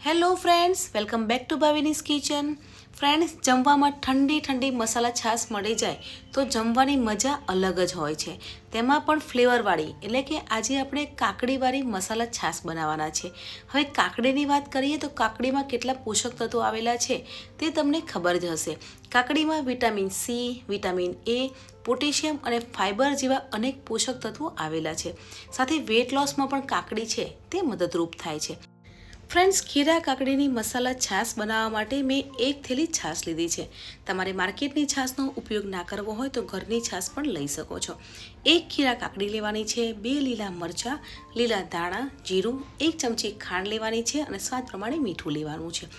Hello friends, welcome back to Bhavini's kitchen. Friends, જમવામાં ઠંડી ઠંડી મસાલા છાશ મળી જાય તો જમવાની મજા અલગ જ હોય છે. તેમાં પણ ફ્લેવરવાળી, એટલે કે આજે આપણે કાકડીવાળી મસાલા છાશ બનાવવાના છે. હવે કાકડીની વાત કરીએ તો કાકડીમાં કેટલા પોષક તત્વો આવેલા છે તે તમને ખબર જ હશે. કાકડીમાં vitamin C, vitamin A, potassium અને ફાઇબર જેવા અનેક પોષક તત્વો આવેલા છે. સાથે વેટ લોસમાં પણ કાકડી છે તે મદદરૂપ થાય છે. ફ્રેન્ડ્સ, ખીરા કાકડીની મસાલા છાશ બનાવવા માટે મેં 1 થેલી છાશ લીધી છે. તમારે માર્કેટની છાશનો ઉપયોગ ના કરવો હોય તો ઘરની છાશ પણ લઈ શકો છો. 1 ખીરા કાકડી લેવાની છે, 2 લીલા મરચાં, લીલા ધાણા, જીરું, 1 ચમચી ખાંડ લેવાની છે અને સ્વાદ પ્રમાણે મીઠું લેવાનું છે.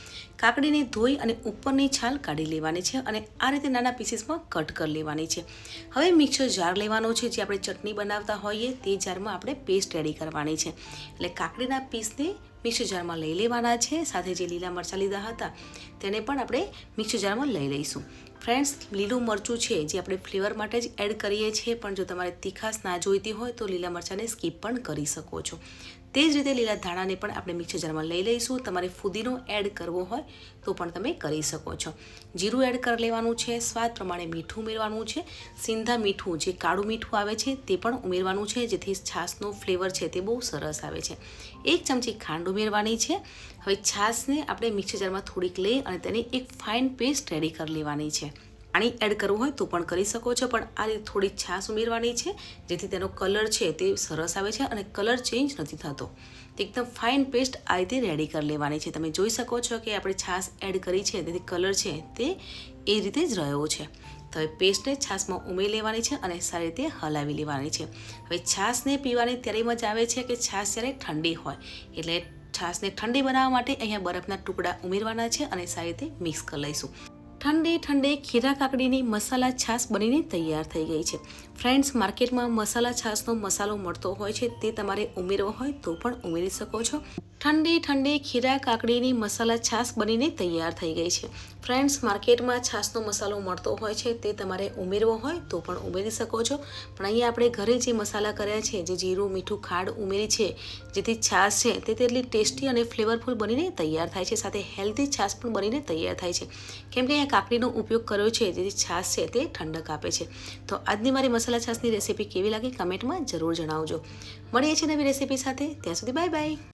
કાકડીને ધોઈ અને ઉપરની છાલ કાઢી લેવાની છે અને આ રીતે નાના પીસીસમાં કટ કરી લેવાની છે. હવે મિક્સર જાર લેવાનો છે, જે આપણે ચટણી બનાવતા હોઈએ તે જારમાં આપણે પેસ્ટ રેડી કરવાની છે. એટલે કાકડીના પીસને મિક્સર જારમાં લઈ લેવાના છે. સાથે જે લીલા મરચાં લીધા હતા તેને પણ આપણે મિક્સર જારમાં લઈ લઈશું. ફ્રેન્ડ્સ, લીલું મરચું છે જે આપણે ફ્લેવર માટે જ એડ કરીએ છીએ, પણ જો તમારે તીખાશ ના જોઈતી હોય તો લીલા મરચાંને સ્કીપ પણ કરી શકો છો. તે જ રીતે લીલા ધાણાને પણ આપણે મિક્સર જારમાં લઈ લઈશું. તમારે ફુદીનો એડ કરવો હોય તો પણ તમે કરી શકો છો. જીરું એડ કરી લેવાનું છે, સ્વાદ પ્રમાણે મીઠું ઉમેરવાનું છે. સિંધા મીઠું, જે કાળું મીઠું આવે છે તે પણ ઉમેરવાનું છે, જેથી છાશનો ફ્લેવર છે તે બહુ સરસ આવે છે. 1 ચમચી ખાંડ ઉમેરવાની છે. હવે છાશને આપણે મિક્સર જારમાં થોડીક લઈ અને તેની એક ફાઇન પેસ્ટ રેડી કરી લેવાની છે. પાણી એડ કરવું હોય તો પણ કરી શકો છો, પણ આ રીતે થોડી છાશ ઉમેરવાની છે, જેથી તેનો કલર છે તે સરસ આવે છે અને કલર ચેન્જ નથી થતો. એકદમ ફાઇન પેસ્ટ આ રીતે રેડી કરી લેવાની છે. તમે જોઈ શકો છો કે આપણે છાશ એડ કરી છે તેથી કલર છે તે એ રીતે જ રહ્યો છે. તો હવે પેસ્ટને છાશમાં ઉમેરી લેવાની છે અને સારી રીતે હલાવી લેવાની છે. હવે છાશને પીવાની ત્યારે મજા આવે છે કે છાશ જ્યારે ઠંડી હોય, એટલે છાશને ઠંડી બનાવવા માટે અહીંયા બરફના ટુકડા ઉમેરવાના છે અને સારી રીતે મિક્સ કરી લઈશું. ઠંડી ઠંડી ખીરા કાકડીની મસાલા છાશ બનીને તૈયાર થઈ ગઈ છે. ફ્રેન્ડ્સ, માર્કેટમાં મસાલા છાશનો મસાલો મળતો હોય છે, તે તમારે ઉમેરવો હોય તો પણ ઉમેરી શકો છો. ઠંડી ઠંડી ખીરા કાકડીની મસાલા છાશ બનીને તૈયાર થઈ ગઈ છે. ફ્રેન્ડ્સ, માર્કેટમાં છાશનો મસાલો મળતો હોય છે, તે તમારે ઉમેરવો હોય તો પણ ઉમેરી શકો છો. પણ અહીંયા આપણે ઘરે જે મસાલા કર્યા છે, જે જીરું, મીઠું, ખાંડ ઉમેરી છે, જેથી છાશ છે તે તેટલી ટેસ્ટી અને ફ્લેવરફુલ બનીને તૈયાર થાય છે. સાથે હેલ્ધી છાશ પણ બનીને તૈયાર થાય છે, કેમ કે અહીંયા કાકડીનો ઉપયોગ કર્યો છે, જેથી છાશ છે તે ઠંડક આપે છે. તો આજની મારી મસાલા છાશની રેસીપી કેવી લાગી કમેન્ટમાં જરૂર જણાવજો. મળીએ છીએ નવી રેસીપી સાથે. ત્યાં સુધી બાય બાય.